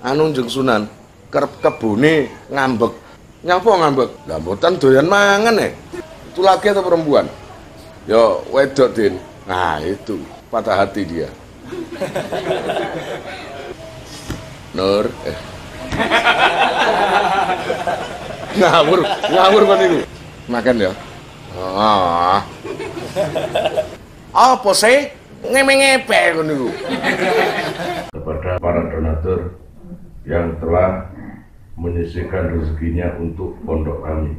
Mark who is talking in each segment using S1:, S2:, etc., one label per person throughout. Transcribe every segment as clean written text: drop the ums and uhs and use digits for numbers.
S1: anu Jeng Sunan kerep kebune ngambek. Nyapa ngambek? Lah mboten doyan mangan Itu laki atau perempuan? Yo wedok Din. Nah itu patah hati dia. Nur ngawur kan itu makan ya. Apa sih ngepe kan itu?
S2: Kepada para donatur yang telah menyisihkan rezekinya untuk pondok kami,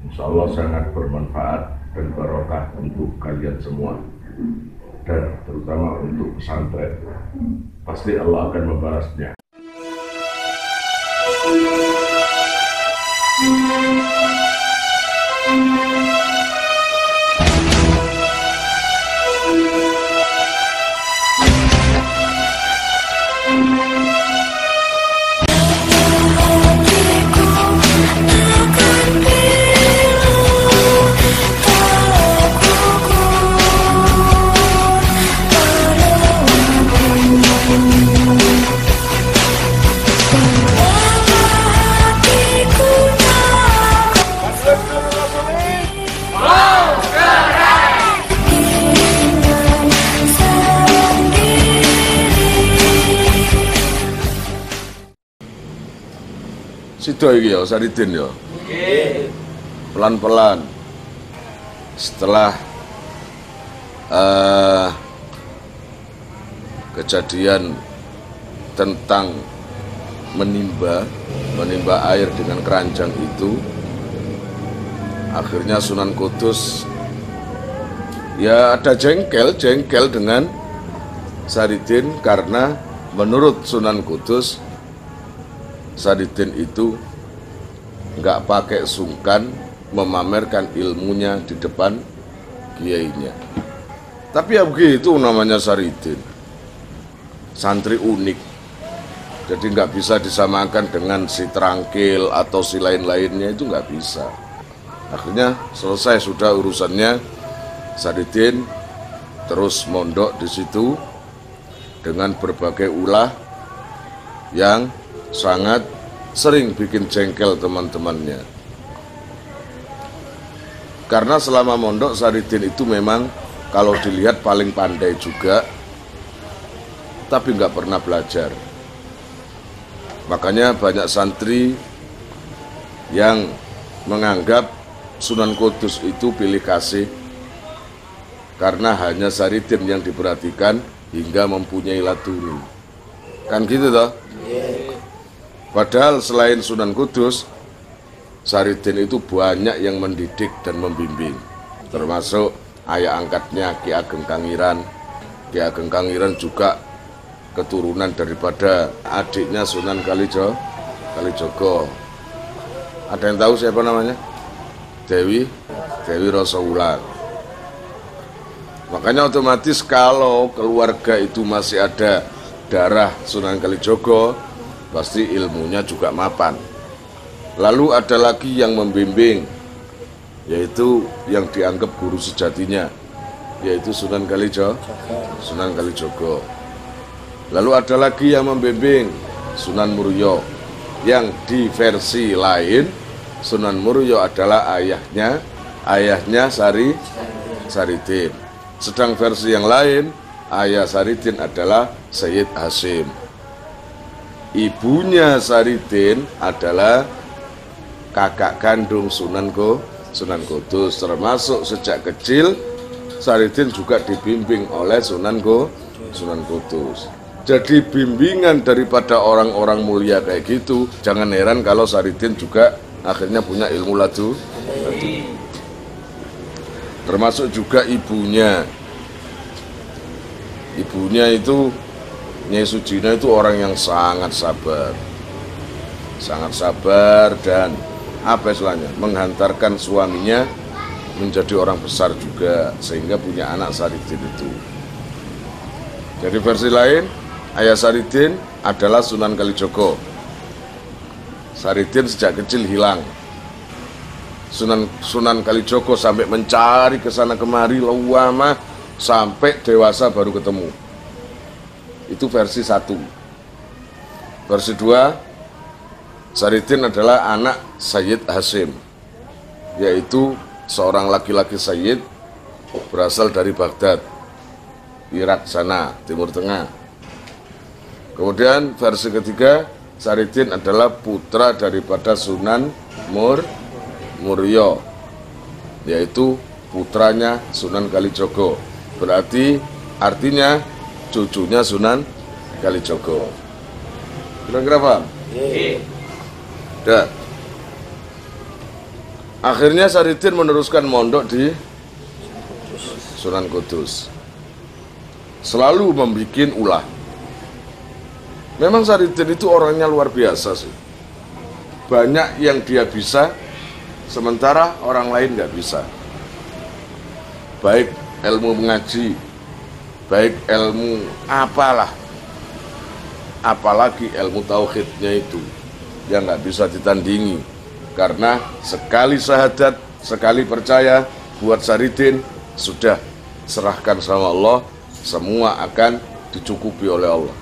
S2: insya Allah sangat bermanfaat dan barokah untuk kalian semua, dan terutama untuk pesantren. Pasti Allah akan membalasnya.
S1: Sido iki ya Saridin ya. Pelan-pelan. Setelah kejadian tentang menimba air dengan keranjang itu, akhirnya Sunan Kudus ya ada jengkel dengan Saridin, karena menurut Sunan Kudus Saridin itu nggak pakai sungkan memamerkan ilmunya di depan kiainya. Tapi ya begitu namanya Saridin, santri unik, jadi nggak bisa disamakan dengan si Trangkil atau si lain-lainnya, itu nggak bisa. Akhirnya selesai sudah urusannya, Saridin terus mondok di situ dengan berbagai ulah yang sangat sering bikin jengkel teman-temannya. Karena selama mondok Saridin itu memang kalau dilihat paling pandai juga, tapi nggak pernah belajar. Makanya banyak santri yang menganggap Sunan Kudus itu pilih kasih karena hanya Saridin yang diperhatikan hingga mempunyai laturi. Kan gitu toh? Padahal selain Sunan Kudus, Saridin itu banyak yang mendidik dan membimbing, termasuk ayah angkatnya Ki Ageng Kangiran. Ki Ageng Kangiran juga keturunan daripada adiknya Sunan Kalijogo. Ada yang tahu siapa namanya? Dewi Rasaulan. Makanya otomatis kalau keluarga itu masih ada darah Sunan Kalijogo, pasti ilmunya juga mapan. Lalu ada lagi yang membimbing, yaitu yang dianggap guru sejatinya, yaitu Sunan Kalijogo. Lalu ada lagi yang membimbing, Sunan Muria, yang di versi lain Sunan Muria adalah ayahnya Saridin. Sedang versi yang lain, ayah Saridin adalah Sayyid Hasim. Ibunya Saridin adalah kakak kandung Sunan Kudus. Termasuk sejak kecil Saridin juga dibimbing oleh Sunan Kudus. Jadi bimbingan daripada orang-orang mulia kayak gitu, jangan heran kalau Saridin juga akhirnya punya ilmu ladu. Termasuk juga ibunya itu Nyai Sujina itu orang yang sangat sabar dan apa istilahnya, menghantarkan suaminya menjadi orang besar juga, sehingga punya anak Saridin itu. Jadi versi lain, ayah Saridin adalah Sunan Kalijogo. Saridin sejak kecil hilang. Sunan Kalijogo sampai mencari ke sana kemari lama sampai dewasa baru ketemu. Itu versi satu. Versi 2, Saridin adalah anak Sayyid Hashim, yaitu seorang laki-laki Sayyid berasal dari Baghdad, Irak sana, Timur Tengah. Kemudian versi ketiga, Saridin adalah putra daripada Sunan Muryo, yaitu putranya Sunan Kalijogo. Berarti artinya cucunya Sunan Kalijogo. Kira-kira paham? Akhirnya Saridin meneruskan mondok di Sunan Kudus, selalu membuat ulah. Memang Saridin itu orangnya luar biasa sih. Banyak yang dia bisa, sementara orang lain nggak bisa. Baik ilmu mengaji, baik ilmu apalah, apalagi ilmu tauhidnya itu yang nggak bisa ditandingi. Karena sekali syahadat, sekali percaya, buat Saridin sudah serahkan sama Allah, semua akan dicukupi oleh Allah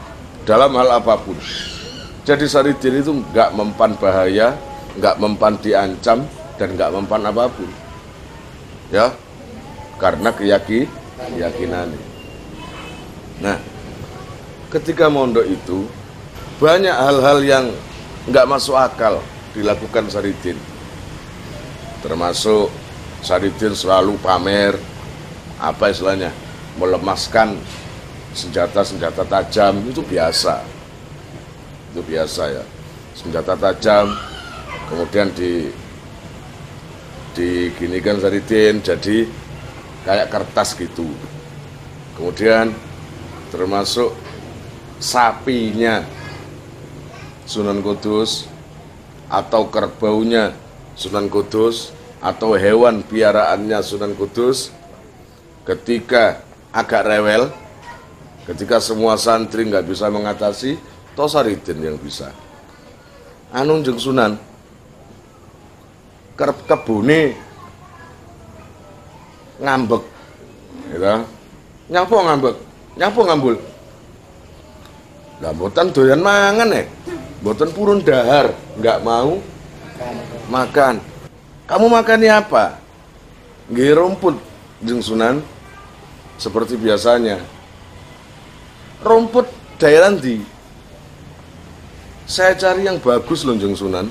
S1: dalam hal apapun. Jadi Saridin itu nggak mempan bahaya, nggak mempan diancam, dan nggak mempan apapun, ya, karena keyakinan. Nah, ketika mondok itu banyak hal-hal yang nggak masuk akal dilakukan Saridin, termasuk Saridin selalu pamer, apa istilahnya, melemaskan senjata-senjata tajam. Itu biasa ya, senjata tajam. Kemudian diginikan Saridin jadi kayak kertas gitu. Kemudian termasuk sapinya Sunan Kudus atau kerbaunya Sunan Kudus atau hewan piaraannya Sunan Kudus, ketika agak rewel, ketika semua santri nggak bisa mengatasi, toh Saridin yang bisa. Anu jeung Sunan kebune ngambek, gitu. Nyapa ngambek, nyapa ngambul. Lah mboten doyan mangan mboten purun dahar, nggak mau makan. Kamu makannya apa? Nggih rumput jeung Sunan. Seperti biasanya. Rumput daerah ndi? Saya cari yang bagus loh jeung Sunan,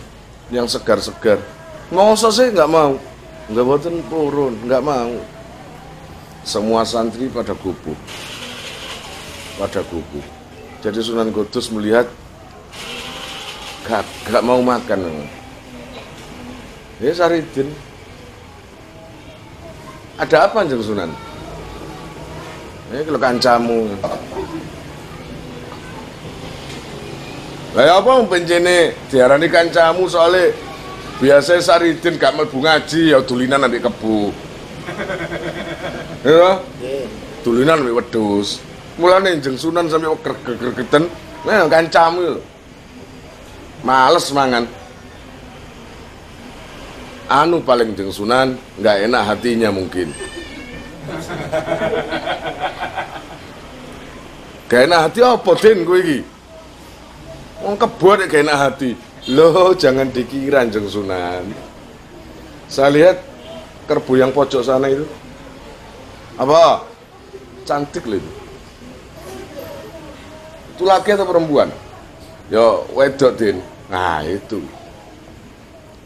S1: yang segar-segar. Masa sih nggak mau? Nggak mboten purun, nggak mau. Semua santri pada gugup. Jadi Sunan Kudus melihat gak mau makan. Ya Saridin, ada apa jeung Sunan? Kalau kancamu. Lah ya apa pencene diarani kancamu, soalnya biasanya Saridin gak mlebu ngaji ya dulinan ambek kebo. Ya, dulinan ambek wedhus. Mulane jeung Sunan sampe greget-gregeten, nah kancamu lho. Males mangan. Anu paling jeung Sunan nggak enak hatinya mungkin. Gak enak hati apa Den kowe iki? Wong kebo nek gak enak hati. Loh, jangan dikira jeung Sunan. Saya lihat kerbau yang pojok sana itu. Apa? Cantik loh itu. Itu laki atau perempuan? Yo, wedok Den. Nah, itu.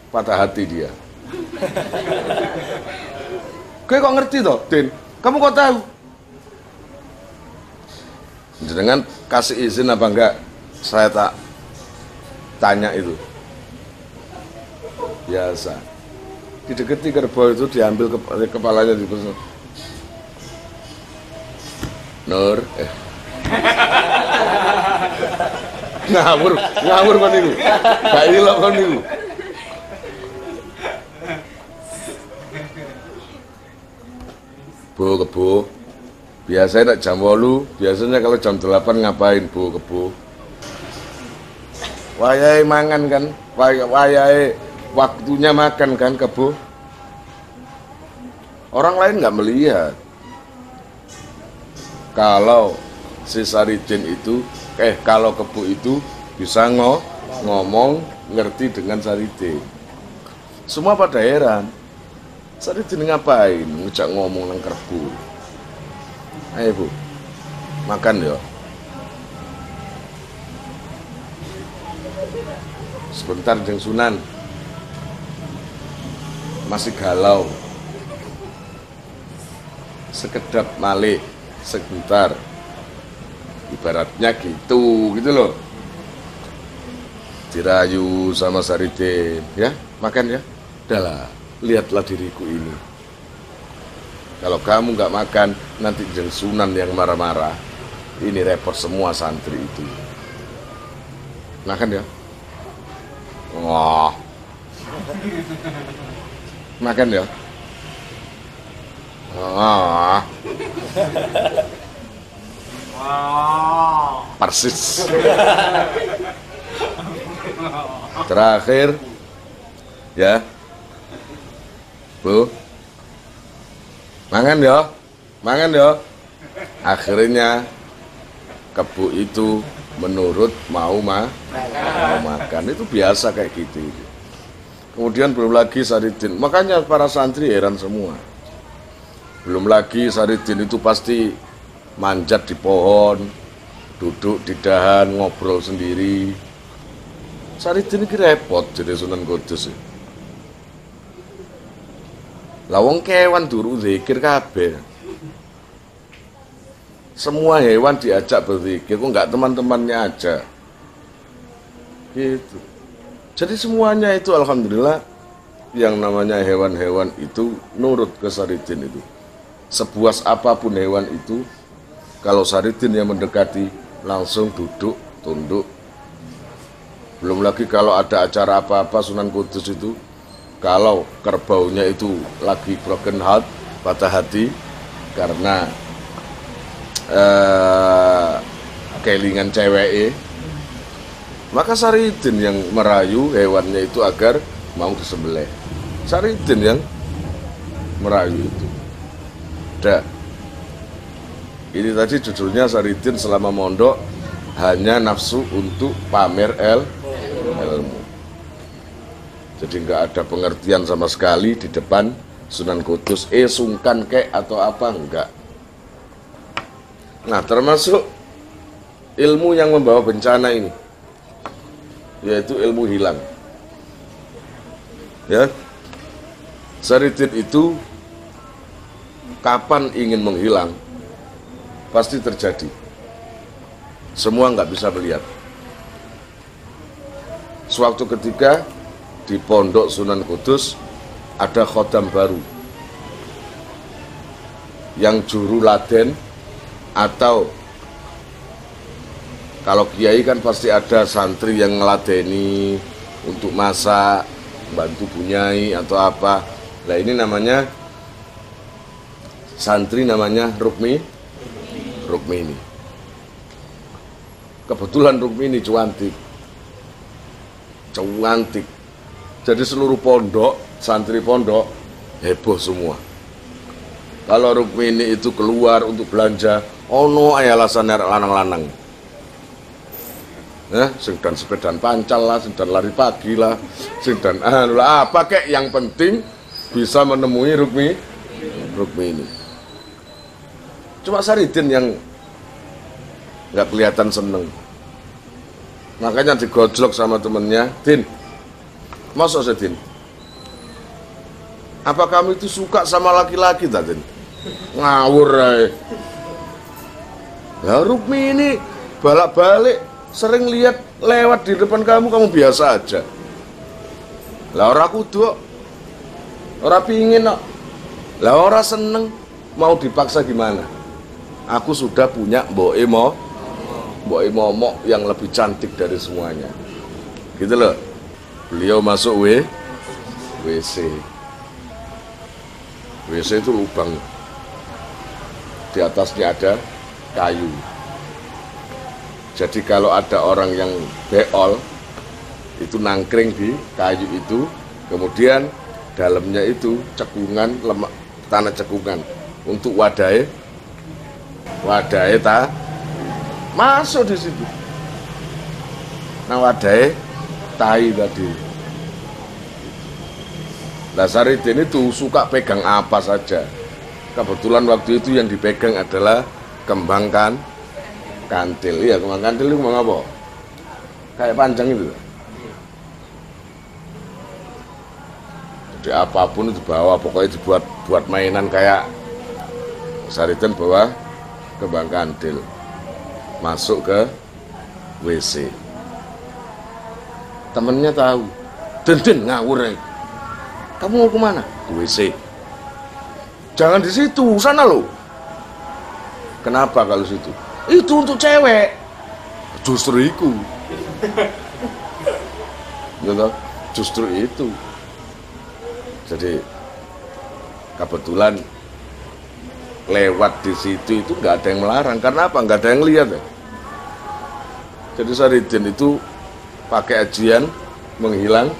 S1: Patah hati dia. Kowe kok ngerti toh, Den? Kamu kok tahu? Jenengan kasih izin apa enggak? Saya tak tanya itu. Biasa. Dideketi kerbau itu, diambil kepalanya di pesut. Nur, ngawur kon niku. Gak ilok kon niku. Bu kebo. Biasanya jam 8, biasanya kalau jam 8 ngapain bu kebo? Wayahe mangan kan, wayahe waktunya makan kan kebo. Orang lain nggak melihat. Kalau si Saridin itu, kalau kebo itu bisa ngomong, ngerti dengan Saridin. Semua pada heran, Saridin ngapain ngejak ngomong nang kerbu. Ayo Bu, makan ya. Sebentar Jeng Sunan, masih galau. Sekedap malih, sebentar. Ibaratnya gitu loh. Dirayu sama Saridin, ya makan ya. Udahlah, lihatlah diriku ini. Kalau kamu nggak makan, nanti Jeng Sunan yang marah-marah. Ini repot semua santri itu. Makan ya. Wah. Makan ya. Wah. Persis. Terakhir, ya. Bu, mangan ya. Akhirnya kebu itu menurut mau makan. Itu biasa kayak gitu. Kemudian belum lagi Saridin, makanya para santri heran semua. Belum lagi Saridin itu pasti manjat di pohon, duduk di dahan, ngobrol sendiri. Saridin ini repot jadi Sunan Kudus. Lawang kewan duru zikir kabeh. Semua hewan diajak berzikir, kok enggak teman-temannya aja. Gitu. Jadi semuanya itu alhamdulillah yang namanya hewan-hewan itu nurut ke Saridin itu. Sebuas apapun hewan itu, kalau Saridin yang mendekati langsung duduk, tunduk. Belum lagi kalau ada acara apa-apa Sunan Kudus itu, kalau kerbaunya itu lagi broken heart, patah hati karena kelingan cewek, maka Saridin yang merayu hewannya itu agar mau disembelih. Saridin yang merayu itu. Udah. Ini tadi judulnya Saridin selama mondok hanya nafsu untuk pamer ilmu. Jadi nggak ada pengertian sama sekali di depan Sunan Kudus, sungkan kek atau apa, enggak. Nah, termasuk ilmu yang membawa bencana ini, yaitu ilmu hilang. Ya, Saridin itu kapan ingin menghilang, pasti terjadi. Semua nggak bisa melihat. Suatu ketika di pondok Sunan Kudus ada khodam baru yang juru laden, atau kalau kiai kan pasti ada santri yang ngeladeni untuk masak, bantu bunyai atau apa. Nah ini namanya santri, namanya Rukmini. Kebetulan Rukmini cuantik. Jadi seluruh pondok, santri pondok heboh semua. Kalau Rukmini itu keluar untuk belanja, ono aya alasan lanang-lanang. Sedang sepedaan pancal lah, sedang lari pagi lah, sedang apa kek, yang penting bisa menemui Rukmini. Cuma Saridin yang nggak kelihatan seneng. Makanya digojlok sama temennya, Din, masa sih Din? Apa kamu itu suka sama laki-laki, Din? Ngawur aja. Ya Rukmini balak-balik sering lihat lewat di depan kamu biasa aja. Lah ora kudu, ora pingin kok. Lah ora seneng, mau dipaksa gimana? Aku sudah punya mboke momok yang lebih cantik dari semuanya. Gitu loh. Beliau masuk WC. WC itu lubang. Di atasnya ada kayu. Jadi kalau ada orang yang beol, itu nangkring di kayu itu, kemudian dalamnya itu cekungan, tanah cekungan untuk wadai masuk di situ. nang wadahe tai tadi. Nah Saridin itu suka pegang apa saja. Kebetulan waktu itu yang dipegang adalah kembang kantil. Iya, kembang kantil itu kembang apa? Kayak panjang itu. Jadi apapun itu bawa, pokoknya buat mainan kayak Saridin bawa kembang kantil. Masuk ke WC. Temennya tahu. Den ngawur. Kamu mau kemana? Ke WC. Jangan di situ, sana lo. Kenapa kalau situ? Itu untuk cewek. Justru itu. Gitu, justru itu. Jadi kebetulan lewat di situ itu nggak ada yang melarang. Karena apa? Nggak ada yang lihat ya. Jadi Saridin itu pakai ajian menghilang.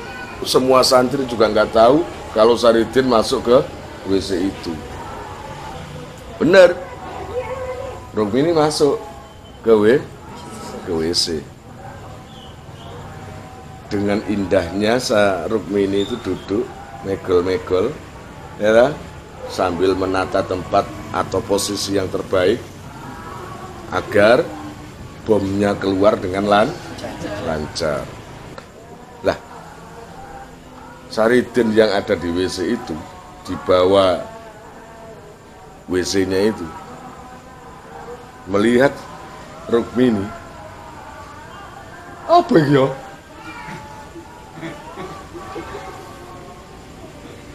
S1: Semua santri juga nggak tahu kalau Saridin masuk ke WC itu. Bener, Rukmini masuk ke WC. Dengan indahnya Rukmini itu duduk megol-megol, ya, sambil menata tempat atau posisi yang terbaik agar bomnya keluar dengan lancar. Lah, Saridin yang ada di WC itu, di bawah WC-nya itu, melihat Rukmini, apa ya?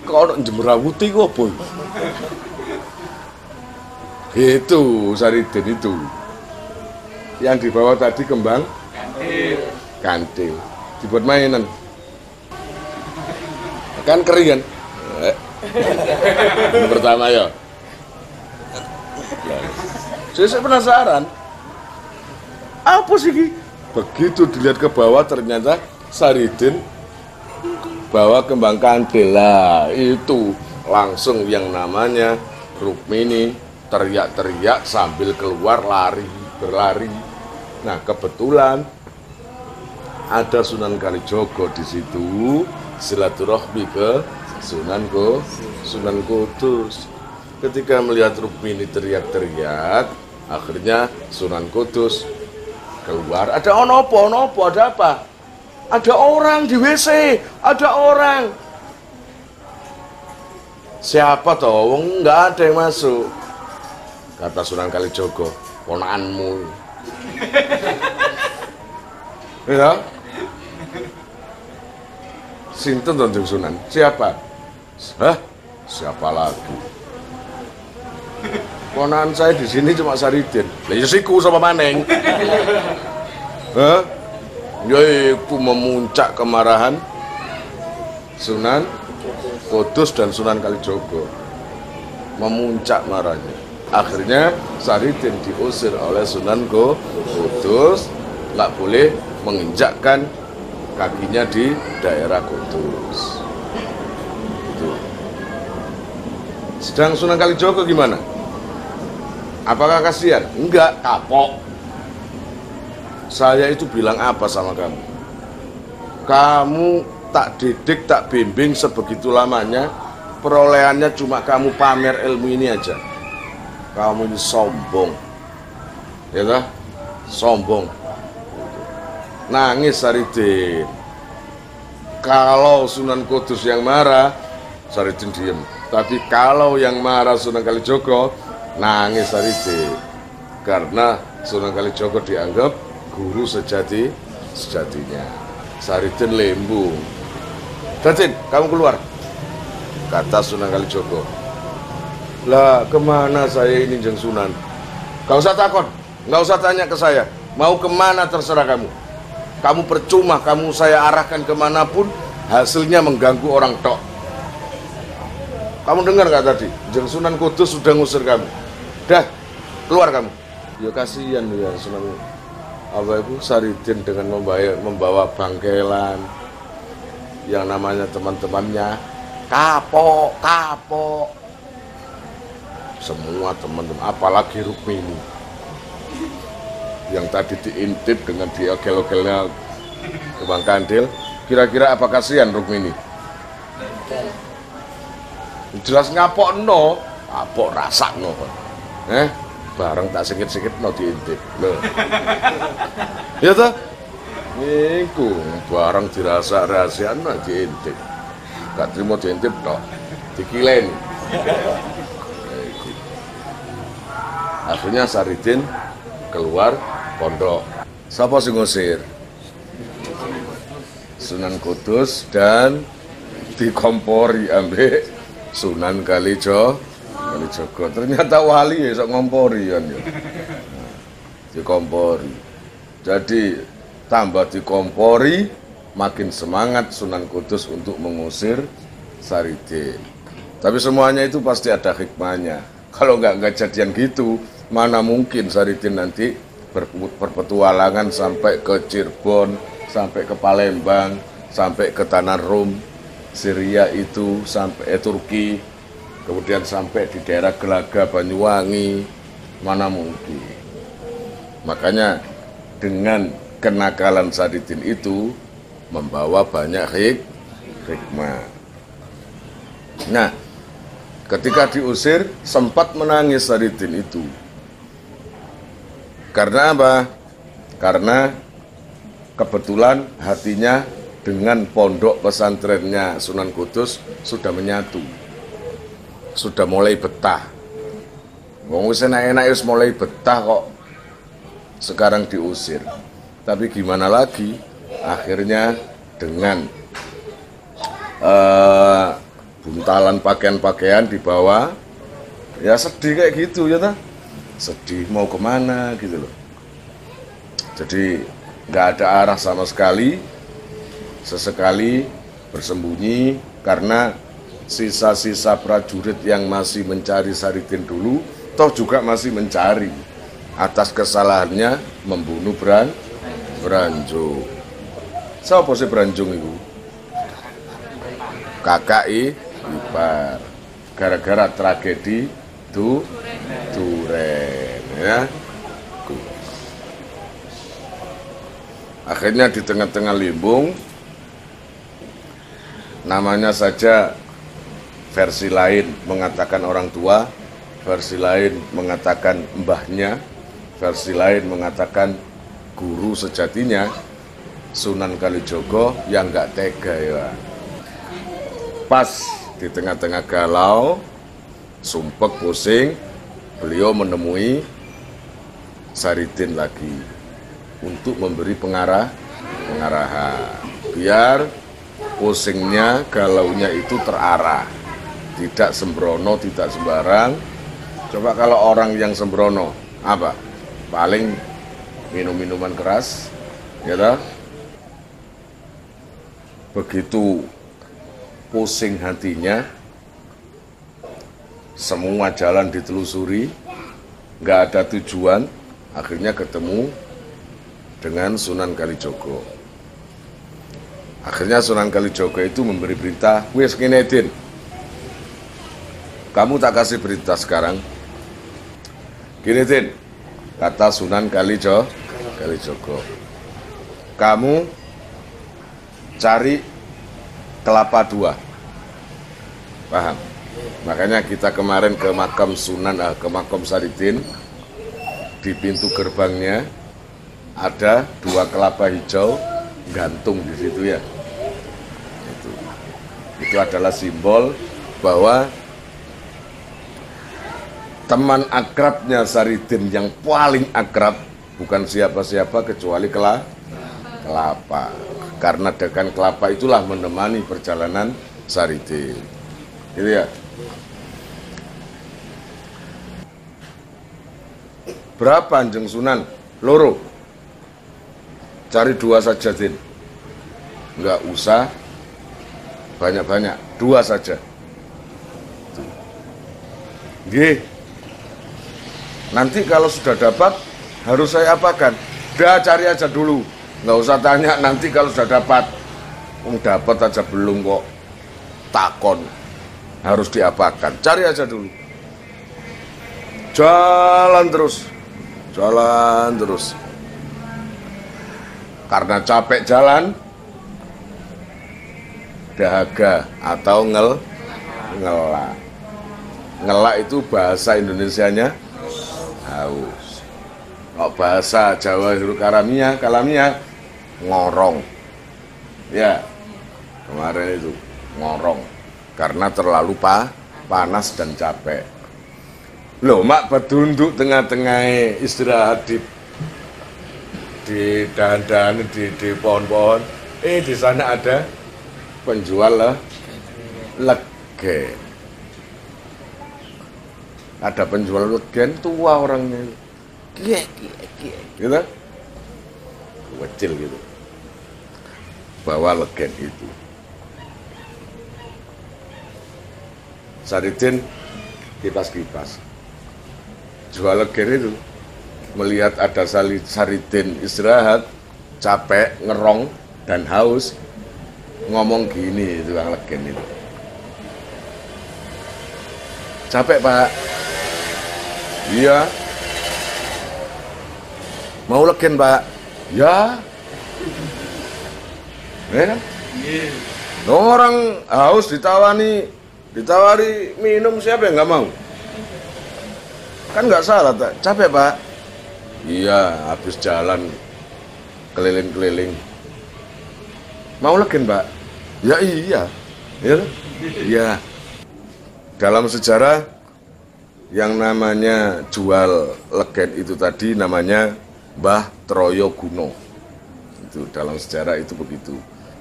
S1: Kau jemrawuti kok apa? Itu Saridin itu. Yang dibawa tadi kembang kantil. Dibuat mainan. Kan kering kan? Ini pertama ya. Saya penasaran. Apa sih? Begitu dilihat ke bawah ternyata Saridin bawa kembang kantil. Lah, itu langsung yang namanya Rukmini teriak-teriak sambil keluar berlari. Nah, kebetulan ada Sunan Kalijogo di situ, silaturahmi ke Sunan Kudus. Ketika melihat Rukmini teriak-teriak, akhirnya Sunan Kudus keluar. Ada onopo, ada apa? Ada orang di WC, ada orang. Siapa toh? Nggak ada yang masuk. Kata Sunan Kalijogo, ponakanmu. Ya. Sinten Kanjeng Sunan? Siapa? Hah? Siapa lagi? Ponakan saya di sini cuma Saridin. Lah ya siku sama Maneng. Hah? Yaitu memuncak kemarahan Sunan Kudus dan Sunan Kalijogo. Memuncak marahnya. Akhirnya Saridin diusir oleh Sunan Kudus, nggak boleh menginjakkan kakinya di daerah Kudus. Itu. Sedang Sunan Kalijogo gimana? Apakah kasihan? Enggak, kapok. Saya itu bilang apa sama kamu? Kamu tak didik, tak bimbing sebegitu lamanya, perolehannya cuma kamu pamer ilmu ini aja. Kamu ini sombong. Ya toh? Sombong. Nangis Saridin. Kalau Sunan Kudus yang marah, Saridin diem. Tapi kalau yang marah Sunan Kalijogo, nangis Saridin. Karena Sunan Kalijogo dianggap guru sejatinya. Saridin lembung. Saridin, kamu keluar. Kata Sunan Kalijogo. Lah kemana saya ini Jeng Sunan? Gak usah takut, gak usah tanya ke saya. Mau kemana terserah kamu. Kamu percuma, kamu saya arahkan kemanapun, hasilnya mengganggu orang tok. Kamu dengar gak tadi? Jeng Sunan Kudus sudah ngusir kamu. Dah, keluar kamu. Ya kasihan ya Sunan apa itu Saridin dengan membawa bangkelan yang namanya teman-temannya kapok semua teman-teman, apalagi Rukmini yang tadi diintip dengan diogel-ogelnya Bang Kandil, kira-kira apa kasihan Rukmini? Jelas ngapokno, apok rasakno. Bareng tak sikit-sikitno diintip. Lho. Ya toh? Iku bareng dirasa rahasiano diintip. Gak terima diintip tok. Dikileni. Akhirnya Saridin keluar pondok. Siapa sing ngusir? Sunan Kudus dan dikompori ambek Sunan Kalijogo. Ternyata wali ya sok ngompori kan ya. Dikompori. Jadi tambah dikompori makin semangat Sunan Kudus untuk mengusir Saridin. Tapi semuanya itu pasti ada hikmahnya. Kalau nggak kejadian gitu, mana mungkin Saridin nanti berpetualangan sampai ke Cirebon, sampai ke Palembang, sampai ke tanah Rum, Syria itu, sampai Turki, kemudian sampai di daerah Gelaga, Banyuwangi, mana mungkin. Makanya dengan kenakalan Saridin itu membawa banyak hikmah. Nah, ketika diusir sempat menangis Saridin itu. Karena apa? Karena kebetulan hatinya dengan pondok pesantrennya Sunan Kudus sudah menyatu. Sudah mulai betah. Wong wis enak-enak wis mulai betah kok. Sekarang diusir. Tapi gimana lagi? Akhirnya dengan buntalan pakaian-pakaian dibawa, ya sedih kayak gitu ya ta? Sedih mau kemana gitu loh. Jadi nggak ada arah sama sekali. Sesekali bersembunyi karena sisa-sisa prajurit yang masih mencari Saridin dulu, toh juga masih mencari atas kesalahannya membunuh Branjung. Siapa sih Branjung itu? Kakak ipar. Gara-gara tragedi Duren ya. Akhirnya di tengah-tengah limbung, namanya saja versi lain mengatakan orang tua, versi lain mengatakan mbahnya, versi lain mengatakan guru sejatinya, Sunan Kalijogo yang nggak tega ya. Pas di tengah-tengah galau, sumpek pusing, beliau menemui Saridin lagi untuk memberi pengarahan biar pusingnya, galaunya itu terarah, tidak sembrono, tidak sembarang. Coba kalau orang yang sembrono apa? Paling minum-minuman keras, ya toh? Begitu pusing hatinya, semua jalan ditelusuri, nggak ada tujuan, akhirnya ketemu dengan Sunan Kalijogo. Akhirnya Sunan Kalijogo itu memberi perintah, wis kene Din, kamu tak kasih perintah sekarang. Gini Din, kata Sunan Kalijogo, kamu cari kelapa 2, paham? Makanya kita kemarin ke makam ke makam Saridin, di pintu gerbangnya ada 2 kelapa hijau gantung di situ ya. Itu adalah simbol bahwa teman akrabnya Saridin yang paling akrab bukan siapa-siapa kecuali kelapa. Karena dengan kelapa itulah menemani perjalanan Saridin. Gitu ya. Berapa Anjeng Sunan? Loro. Cari 2 saja Din. Enggak usah banyak-banyak, 2 saja. Nggih. Nanti kalau sudah dapat harus saya apakan? Udah cari aja dulu. Nggak usah tanya nanti kalau sudah dapat. Dapat aja belum kok. Takon. Harus diapakan. Cari aja dulu. Jalan terus. karena capek jalan, dahaga atau ngelak. Ngelak itu bahasa Indonesianya haus. Kalau bahasa Jawa kalamiah ngorong. Ya, kemarin itu ngorong karena terlalu panas dan capek. Loh, mak berdunduk tengah-tengah istirahat di dahan-dahan di pohon-pohon. Di sana ada penjual legen. Ada penjual legen tua orangnya. Kie, gitu. Kecil gitu. Bawa legen itu. Saridin kipas-kipas. Jual legen itu. Melihat ada Saridin istirahat, capek, ngerong, dan haus. Ngomong gini tukang legen itu. Capek, Pak? Iya. Mau legen, Pak? Ya. Kan? Orang haus ditawari minum, siapa yang nggak mau? Kan nggak salah, tak? Capek, Pak? Iya, habis jalan keliling-keliling. Mau legen, Pak? Ya iya. Iya. Dalam sejarah yang namanya jual legen itu tadi namanya Mbah Troyoguno. Itu dalam sejarah itu begitu.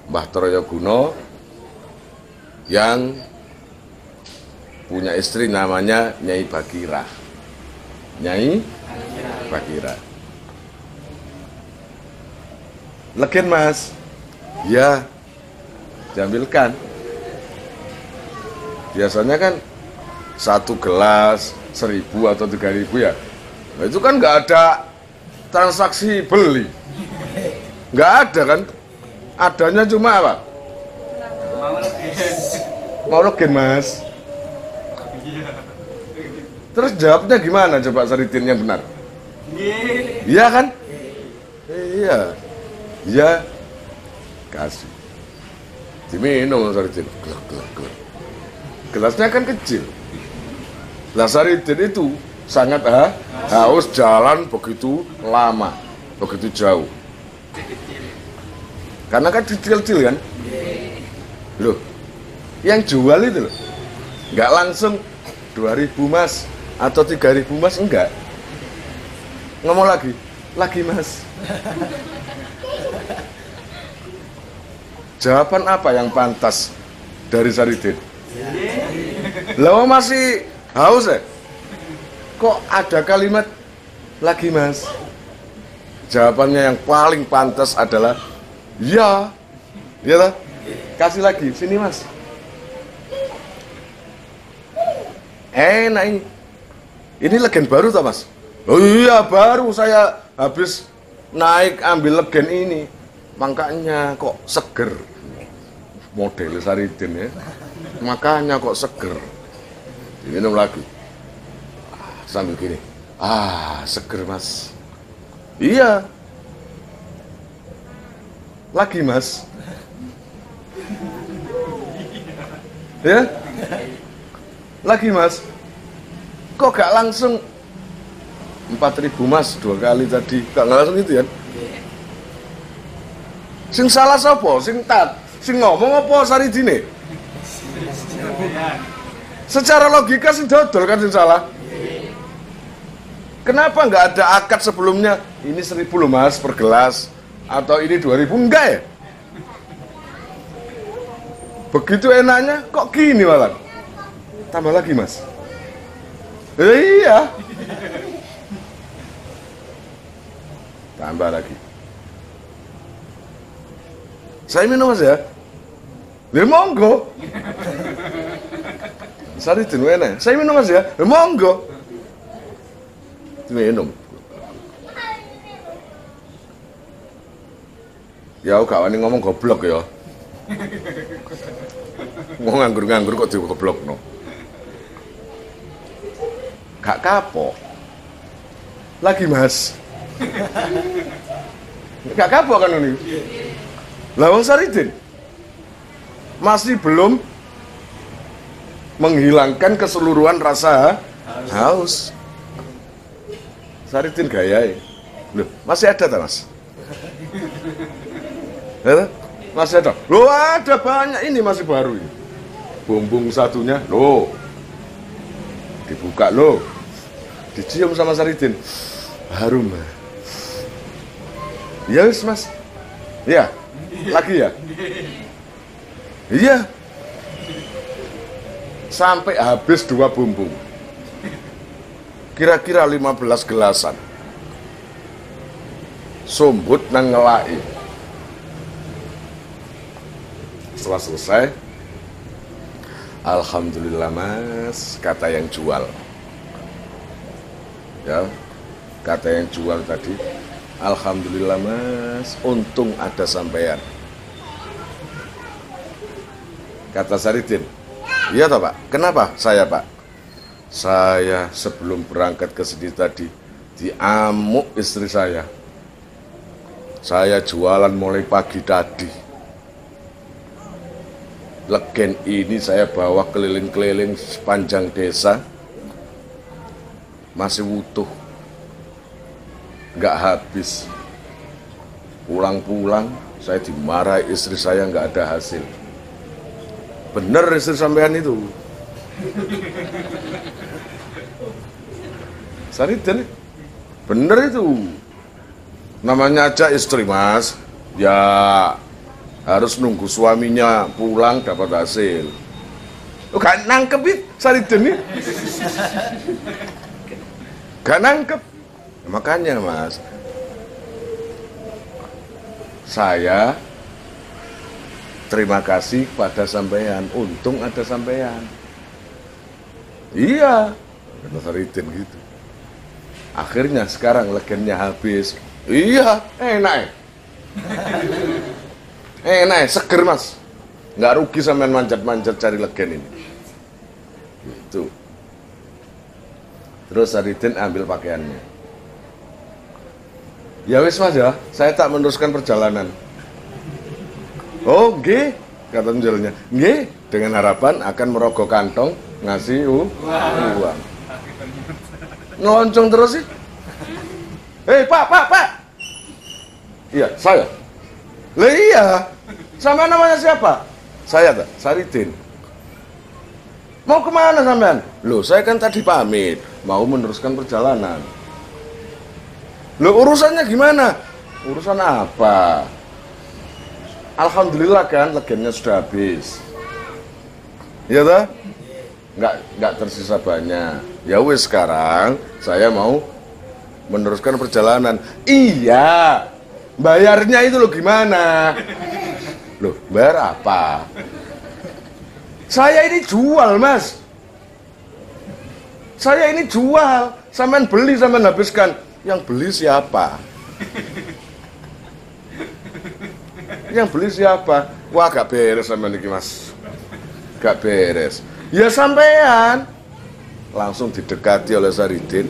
S1: Mbah Troyoguno yang punya istri namanya Nyai Bagirah. Nyai Bagirah. Legen, Mas? Ya, diambilkan. Biasanya kan 1 gelas 1.000 atau 3.000 ya. Nah, itu kan nggak ada transaksi beli, nggak ada kan? Adanya cuma apa? Mau legen, Mas? Terus jawabnya gimana coba Saridin yang benar? Iya kan? Iya. Iya. Kasih. Diminum Saridin. Glek. Gelasnya kan kecil. Lah Saridin itu sangat haus, jalan begitu lama, begitu jauh. Karena kan kecil-kecil kan. Loh, yang jual itu loh, nggak langsung 2.000 Mas atau 3.000 Mas, enggak. Ngomong lagi Mas. Jawaban apa yang pantas dari Saridin? Lah masih haus ya? Kok ada kalimat lagi, Mas? Jawabannya yang paling pantas adalah ya. Iya toh? Kasih lagi, sini, Mas. Enak ini. Ini legen baru toh, Mas? Oh iya, baru saya habis naik ambil legen ini. Makanya kok seger. Model Saridin ya. Makanya kok seger. Diminum lagi. Sambil gini. Seger, Mas. Iya. Lagi, Mas. Ya? Lagi, Mas. Kok gak langsung 4.000 Mas 2 kali tadi? Gak langsung itu ya? Sing salah sapa? Sing ngomong apa Saridine? Secara logika sing dodol kan sing salah. Kenapa nggak ada akad sebelumnya? Ini 1.000 loh, Mas, per gelas. Atau ini 2.000? Enggak ya? Begitu enaknya, kok gini malah? Tambah lagi, Mas. Iya. Tambah lagi. Saya minum, Mas ya? Ya monggo. Saridin enak. Saya minum, Mas ya? Ya monggo. Minum. Ya gak wani ngomong goblok ya. Ngomong nganggur-nganggur kok digoblokno. Gak kapok. Lagi, Mas. Gak kapok kan ini. Lah wong Saridin masih belum menghilangkan keseluruhan rasa haus. Saridin gaya. Loh, masih ada tak Mas? Ya, masih ada. Loh, ada banyak, ini masih baru ini. Bumbung satunya, loh. Dibuka loh. Dicium sama Saridin. Harum. Ya wis Mas. Iya. Lagi ya? Iya. Sampai habis 2 bumbung. Kira-kira 15 gelasan. Sumbut nang ngelai. Setelah selesai, alhamdulillah Mas, kata yang jual. Ya, kata yang jual tadi, alhamdulillah Mas, untung ada sampean. Kata Saridin, iya toh Pak, kenapa saya Pak? Saya sebelum berangkat ke sini tadi, diamuk istri saya. Saya jualan mulai pagi tadi. Legen ini saya bawa keliling-keliling sepanjang desa. Masih utuh. Nggak habis. Pulang-pulang saya dimarahi istri saya nggak ada hasil. Bener istri sampean itu. Saridin, bener itu. Namanya aja istri Mas, ya harus nunggu suaminya pulang dapat hasil. Oh, gak nangkep itu Saridin ini. Gak nangkep. Makanya Mas, saya terima kasih pada sampean, untung ada sampean. Iya, kata Saridin gitu. Akhirnya sekarang legennya habis. Iya, enak. Enak, seger Mas. Nggak rugi sampean manjat-manjat cari legen ini. Gitu. Terus Saridin ambil pakaiannya. Ya wis Mas ya, saya tak meneruskan perjalanan. Oh, nggih, kata penjualnya. Nggih, dengan harapan akan merogoh kantong ngasih uang. Ngeloncong terus sih. Hei Pak. Iya, saya. Lah iya. Sama namanya siapa? Saya tak, Saridin. Mau kemana sampean? Loh, saya kan tadi pamit, mau meneruskan perjalanan. Loh, urusannya gimana? Urusan apa? Alhamdulillah kan, legennya sudah habis. Iya tak? Nggak tersisa banyak. Ya wes sekarang saya mau meneruskan perjalanan. Iya. Bayarnya itu loh gimana? Loh, bayar apa? Saya ini jual, Mas. Saya ini jual. Sampean beli, sampean habiskan. Yang beli siapa? Yang beli siapa? Wah, gak beres sampean ini, Mas. Gak beres. Ya sampean. Langsung didekati oleh Saridin.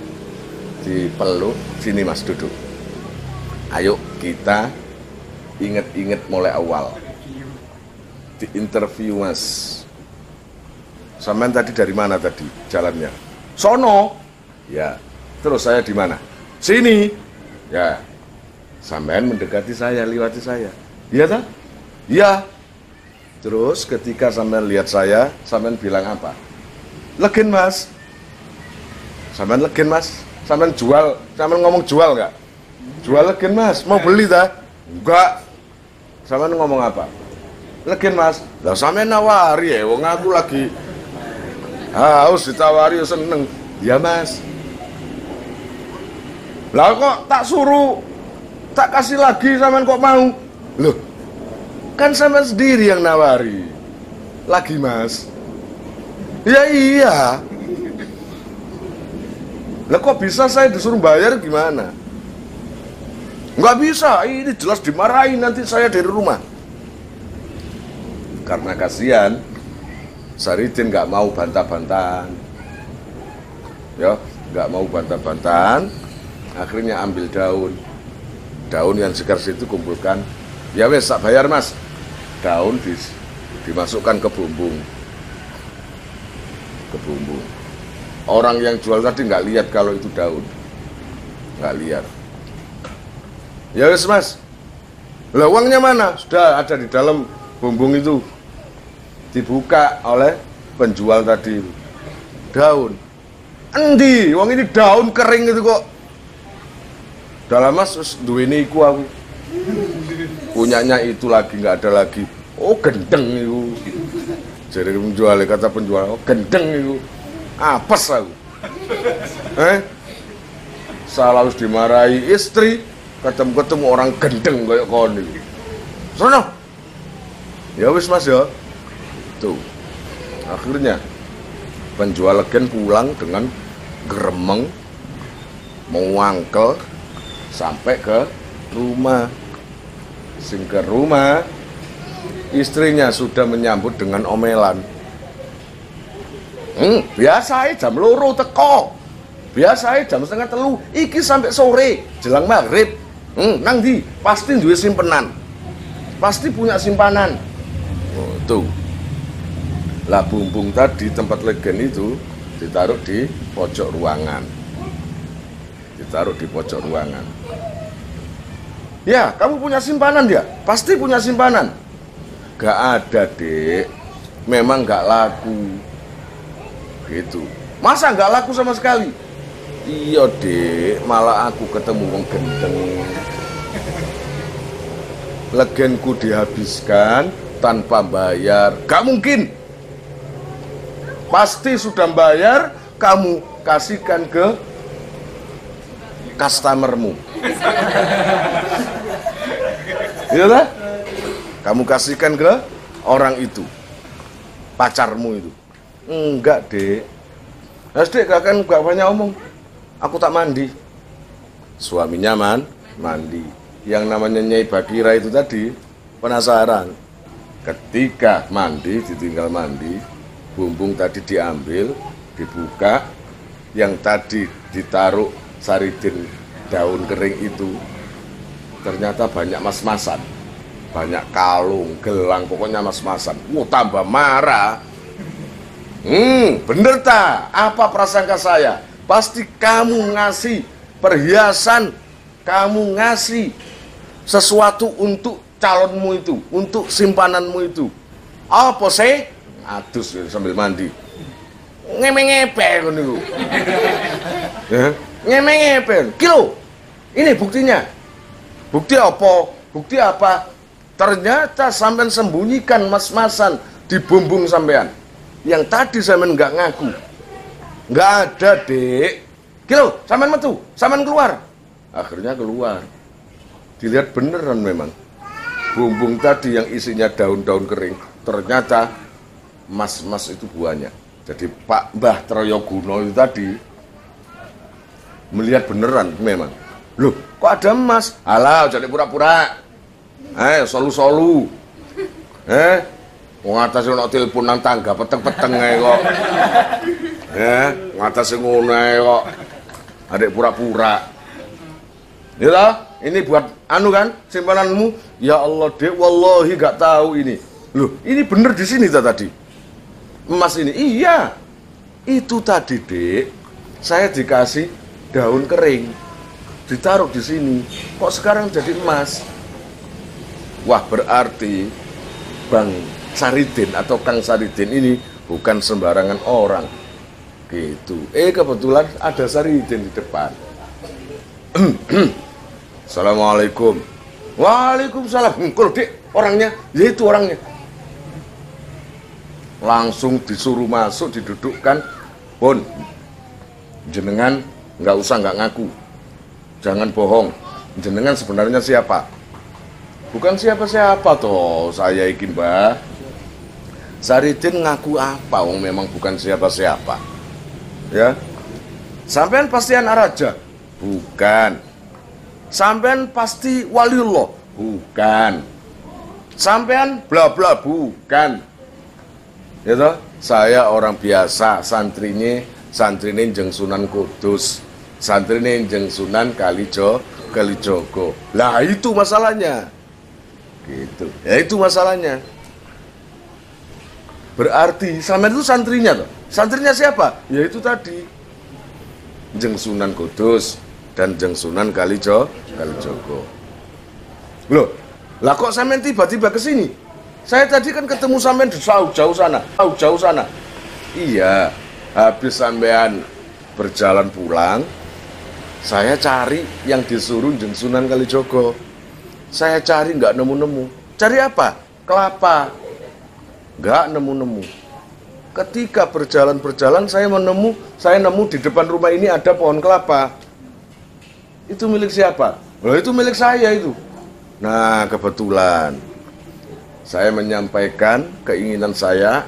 S1: Dipeluk. Sini Mas, duduk. Ayo kita inget-inget mulai awal. Di interview Mas. Sampean tadi dari mana tadi jalannya? Sono. Ya. Terus saya di mana? Sini. Ya. Sampean mendekati saya, lewati saya. Iya tak? Iya. Terus ketika sampean lihat saya, sampean bilang apa? Legen Mas. Sampean legen Mas. Sampean jual, sampean ngomong jual nggak? Jual legen Mas, mau beli tak? Enggak. Sampean ngomong apa? Legen Mas. Lah sampean nawari ya, wong aku lagi haus ditawari seneng. Ya Mas. Lah kok tak suruh, tak kasih lagi sampean kok mau? Loh, kan sampean sendiri yang nawari. Lagi Mas. Ya iya. Lah kok bisa saya disuruh bayar gimana? Nggak bisa, ini jelas dimarahin nanti saya dari rumah. Karena kasihan, Saridin nggak mau bantah-bantahan. Ya, nggak mau bantah-bantahan. Akhirnya ambil daun. daun yang segar situ kumpulkan. Ya wes, tak bayar mas. Daun dimasukkan ke bumbung. Ke bumbung. Orang yang jual tadi nggak lihat kalau itu daun, nggak lihat. Ya wes mas, lah uangnya mana? Sudah ada di dalam bumbung itu. Dibuka oleh penjual tadi. Daun. Endi, uang ini daun kering itu kok. Dalam mas, duweni iku aku. Punyanya itu lagi nggak ada lagi. Oh gendeng itu. Jadi penjual, kata penjual, oh gendeng itu. Apes aku. Salah harus dimarahi istri, ketemu orang gendeng kayak kon iki. Sono. Ya wis mas ya. Tuh. Akhirnya penjual legen pulang dengan geremeng, mewangkel sampai ke rumah. Sing ke rumah, istrinya sudah menyambut dengan omelan. Biasa jam loro teko. Biasa jam setengah telu. Iki sampai sore jelang maghrib. Nang di pasti duwe simpenan. Pasti punya simpanan. Oh, tuh. Lah bumbung tadi tempat legen itu ditaruh di pojok ruangan. Ditaruh di pojok ruangan. Ya, kamu punya simpanan dia? Pasti punya simpanan. Gak ada, Dek. Memang gak laku. Gitu. Masa gak laku sama sekali? Iya, Dek. Malah aku ketemu wong gendeng. Legenku dihabiskan tanpa bayar. Gak mungkin. Pasti sudah bayar, kamu kasihkan ke customermu. Iya lah? Kamu kasihkan ke orang itu, pacarmu itu. Enggak, Dek. Mas Dek gak banyak omong. Aku tak mandi. Suaminya mandi. Yang namanya Nyai Bakira itu tadi penasaran. Ketika mandi, ditinggal mandi, bumbung tadi diambil, dibuka, yang tadi ditaruh saridin daun kering itu ternyata banyak mas-masan, banyak kalung, gelang, pokoknya mas-masan. Tambah marah. Bener tak? Apa prasangka saya? Pasti kamu ngasih perhiasan, kamu ngasih sesuatu untuk calonmu itu, untuk simpananmu itu. Apa sih? Adus sambil mandi. Ngemeng-ngepen niku. Ya, ngemeng-ngepen. Kilo. Ini buktinya. Bukti apa? Bukti apa? Ternyata sampean sembunyikan mas-masan di bumbung sampean. Yang tadi sampean nggak ngaku. Nggak ada, Dek. Kilo, sampean metu, sampean keluar. Akhirnya keluar. Dilihat beneran memang. Bumbung tadi yang isinya daun-daun kering, ternyata mas-mas itu buahnya. Jadi Pak Mbah Troyoguno itu tadi melihat beneran memang. Loh, kok ada emas? Alah, jadi pura-pura. Solu-solu. Wong atas ono telepon nang tangga peteng-peteng ae kok. Ngatas ngono ae kok. Adek pura-pura. Ya toh? Ini buat anu kan, simpananmu. Ya Allah, Dek, wallahi gak tahu ini. Loh, ini bener di sini tadi. Emas ini, iya. Itu tadi, Dek. Saya dikasih daun kering. Ditaruh di sini. Kok sekarang jadi emas? Wah, berarti Bang Saridin atau Kang Saridin ini bukan sembarangan orang. Gitu. Kebetulan ada Saridin di depan. Assalamualaikum. Waalaikumsalam. Kalau Dek, orangnya, ya itu orangnya. Langsung disuruh masuk, didudukkan. Pun, jenengan nggak usah nggak ngaku. Jangan bohong. Jenengan sebenarnya siapa? Bukan siapa-siapa toh, saya ikin Mbah. Saridin ngaku apa? Memang bukan siapa-siapa. Ya. Sampean pasti anak raja? Bukan. Sampean pasti waliullah? Bukan. Sampean bla bla? Bukan. Ya toh? Saya orang biasa, santrine jeng Sunan Kudus, santrine jeng Sunan Kalijogo. Lah itu masalahnya. Gitu. Ya itu masalahnya. Berarti sampean itu santrinya toh. Santrinya siapa? Ya itu tadi. Jeng Sunan Kudus dan Jeng Sunan Kalijogo. Loh, lah kok sampean tiba-tiba ke sini? Saya tadi kan ketemu sampean di jauh sana. Iya, habis sampean berjalan pulang, saya cari yang disuruh Jeng Sunan Kalijogo. Saya cari nggak nemu-nemu. Cari apa? Kelapa. Nggak nemu-nemu. Ketika berjalan saya nemu di depan rumah ini ada pohon kelapa. Itu milik siapa? Loh, itu milik saya itu. Nah, kebetulan saya menyampaikan keinginan saya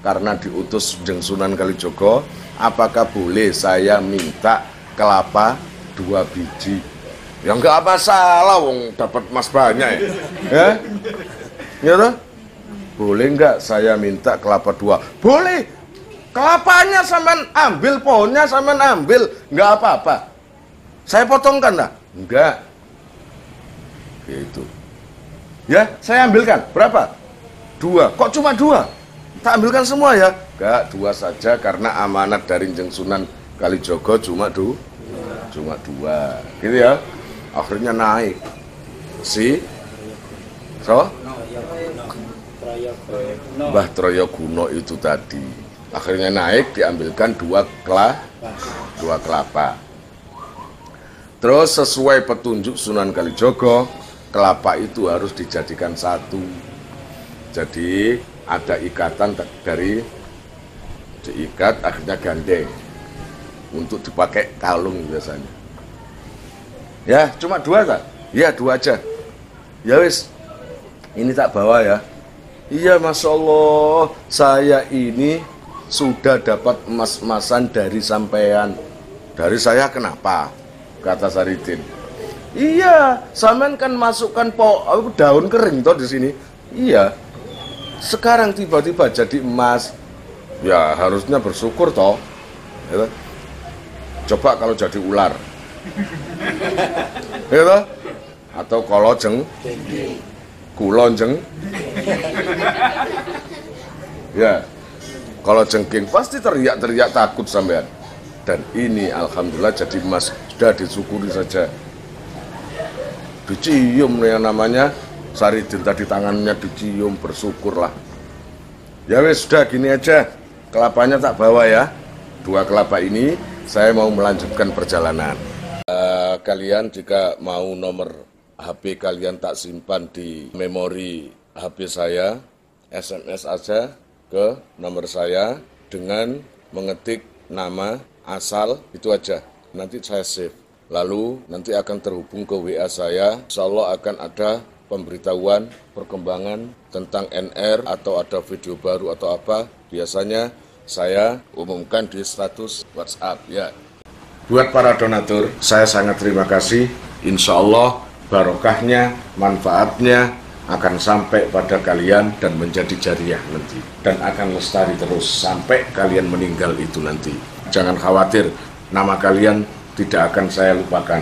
S1: karena diutus Jeng Sunan Kalijogo, apakah boleh saya minta kelapa 2 biji? Ya enggak apa salah, wong dapat emas banyak ya. Ya toh? Boleh enggak saya minta kelapa 2? Boleh. Kelapanya sampean ambil, pohonnya sampean ambil, enggak apa-apa. Saya potongkan lah? Enggak. Gitu. Ya, saya ambilkan. Berapa? 2. Kok cuma 2? Tak ambilkan semua ya? Enggak, 2 saja karena amanat dari Jeng Sunan Kalijogo cuma 2. Gitu ya. Akhirnya naik. Mbah Troyoguno itu tadi. Akhirnya naik, diambilkan 2 kelapa. Terus sesuai petunjuk Sunan Kalijogo, kelapa itu harus dijadikan 1. Jadi ada ikatan dari diikat, akhirnya gandeng untuk dipakai kalung biasanya. Ya, cuma 2 tak? Ya, 2 aja. Ya wis, ini tak bawa ya. Iya, Masya Allah, saya ini sudah dapat emas-emasan dari sampean. Dari saya kenapa? Kata Saridin. Iya, sampean kan masukkan daun kering toh di sini. Iya. Sekarang tiba-tiba jadi emas. Ya, harusnya bersyukur toh. Ya, coba kalau jadi ular. Ya toh? Atau kalau kulon ya, kalau jengking pasti teriak-teriak takut sampean. Dan ini alhamdulillah jadi emas, sudah disyukuri saja. Dicium yang namanya Saridin tadi, tangannya dicium, bersyukurlah. Ya wes, sudah gini aja, kelapanya tak bawa ya. 2 kelapa ini saya mau melanjutkan perjalanan. Kalian jika mau nomor HP kalian tak simpan di memori HP saya, SMS aja ke nomor saya dengan mengetik nama, asal, itu aja. Nanti saya save. Lalu nanti akan terhubung ke WA saya. Insya Allah akan ada pemberitahuan, perkembangan tentang NR atau ada video baru atau apa. Biasanya saya umumkan di status WhatsApp ya. Buat para donatur, saya sangat terima kasih. Insya Allah barokahnya, manfaatnya akan sampai pada kalian dan menjadi jariah nanti. Dan akan lestari terus sampai kalian meninggal itu nanti. Jangan khawatir, nama kalian tidak akan saya lupakan.